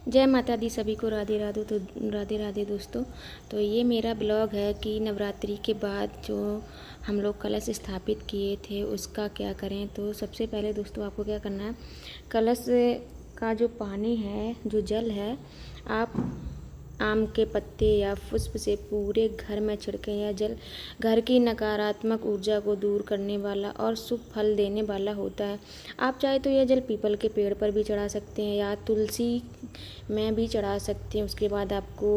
जय माता दी सभी को, राधे राधे। तो राधे राधे दोस्तों। तो ये मेरा ब्लॉग है कि नवरात्रि के बाद जो हम लोग कलश स्थापित किए थे उसका क्या करें। तो सबसे पहले दोस्तों आपको क्या करना है, कलश का जो पानी है, जो जल है, आप आम के पत्ते या पुष्प से पूरे घर में छिड़कें। यह जल घर की नकारात्मक ऊर्जा को दूर करने वाला और शुभ फल देने वाला होता है। आप चाहे तो यह जल पीपल के पेड़ पर भी चढ़ा सकते हैं या तुलसी में भी चढ़ा सकते हैं। उसके बाद आपको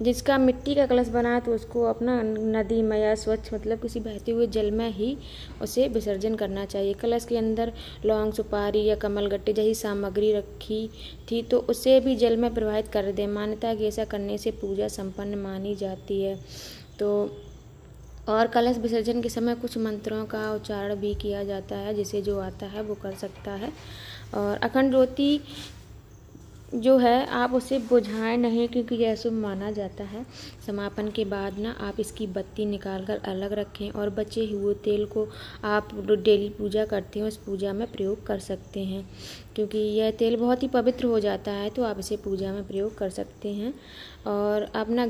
जिसका मिट्टी का कलश बना है तो उसको अपना नदी में या स्वच्छ मतलब किसी बहते हुए जल में ही उसे विसर्जन करना चाहिए। कलश के अंदर लौंग, सुपारी या कमल गट्टे जैसी सामग्री रखी थी तो उसे भी जल में प्रवाहित कर दें। मान्यता है कि ऐसा करने से पूजा संपन्न मानी जाती है। तो और कलश विसर्जन के समय कुछ मंत्रों का उच्चारण भी किया जाता है, जिसे जो आता है वो कर सकता है। और अखंड ज्योति जो है आप उसे बुझाएं नहीं, क्योंकि यह शुभ माना जाता है। समापन के बाद ना आप इसकी बत्ती निकाल कर अलग रखें और बचे हुए तेल को आप डेली पूजा करते हैं उस पूजा में प्रयोग कर सकते हैं, क्योंकि यह तेल बहुत ही पवित्र हो जाता है। तो आप इसे पूजा में प्रयोग कर सकते हैं। और अपना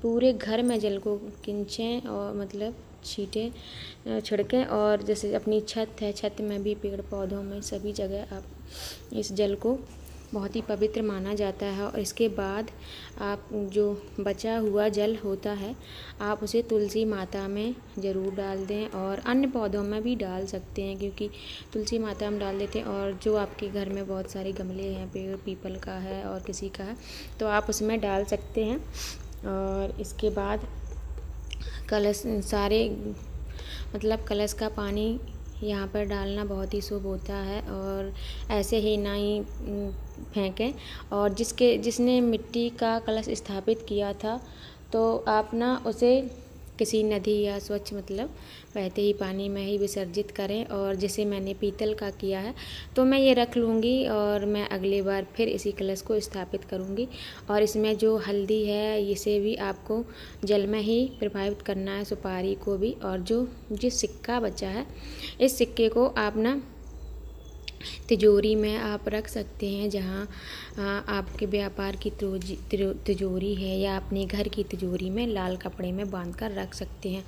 पूरे घर में जल को खींचें और मतलब छिड़कें। और जैसे अपनी छत है, छत में भी, पेड़ पौधों में, सभी जगह आप इस जल को बहुत ही पवित्र माना जाता है। और इसके बाद आप जो बचा हुआ जल होता है आप उसे तुलसी माता में ज़रूर डाल दें और अन्य पौधों में भी डाल सकते हैं, क्योंकि तुलसी माता में डाल देते हैं। और जो आपके घर में बहुत सारे गमले हैं, पेड़ पीपल का है और किसी का है, तो आप उसमें डाल सकते हैं। और इसके बाद कलश सारे मतलब कलश का पानी यहाँ पर डालना बहुत ही शुभ होता है और ऐसे ही ना ही फेंकें। और जिसने मिट्टी का कलश स्थापित किया था तो आप ना उसे किसी नदी या स्वच्छ मतलब बहते ही पानी में ही विसर्जित करें। और जैसे मैंने पीतल का किया है तो मैं ये रख लूँगी और मैं अगली बार फिर इसी कलश को स्थापित करूँगी। और इसमें जो हल्दी है इसे भी आपको जल में ही प्रभावित करना है, सुपारी को भी। और जिस सिक्का बचा है इस सिक्के को आप ना तिजोरी में आप रख सकते हैं, जहाँ आपके व्यापार की तिजोरी है या अपने घर की तिजोरी में लाल कपड़े में बांध कर रख सकते हैं।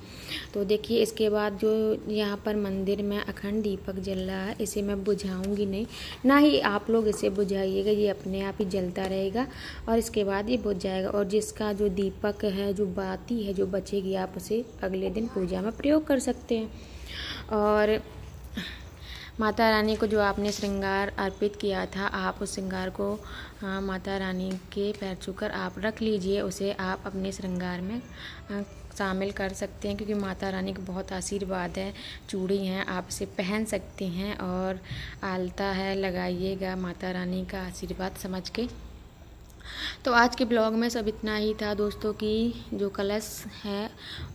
तो देखिए इसके बाद जो यहाँ पर मंदिर में अखंड दीपक जल रहा है इसे मैं बुझाऊंगी नहीं, ना ही आप लोग इसे बुझाइएगा, ये अपने आप ही जलता रहेगा और इसके बाद ये बुझ जाएगा। और जिसका जो दीपक है, जो बाती है जो बचेगी, आप उसे अगले दिन पूजा में प्रयोग कर सकते हैं। और माता रानी को जो आपने श्रृंगार अर्पित किया था, आप उस श्रृंगार को माता रानी के पैर छूकर आप रख लीजिए, उसे आप अपने श्रृंगार में शामिल कर सकते हैं, क्योंकि माता रानी का बहुत आशीर्वाद है। चूड़ी हैं, आप इसे पहन सकते हैं और आलता है, लगाइएगा माता रानी का आशीर्वाद समझ के। तो आज के ब्लॉग में सब इतना ही था दोस्तों, कि जो कलश है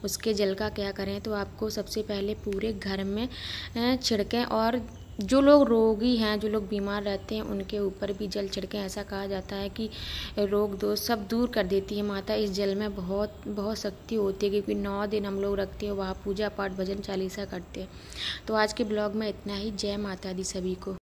उसके जल का क्या करें। तो आपको सबसे पहले पूरे घर में छिड़कें और जो लोग रोगी हैं, जो लोग बीमार रहते हैं, उनके ऊपर भी जल छिड़कें। ऐसा कहा जाता है कि रोग दोष सब दूर कर देती है माता। इस जल में बहुत बहुत शक्ति होती है, क्योंकि 9 दिन हम लोग रखते हैं वहाँ पूजा पाठ भजन चालीसा करते हैं। तो आज के ब्लॉग में इतना ही। जय माता दी सभी को।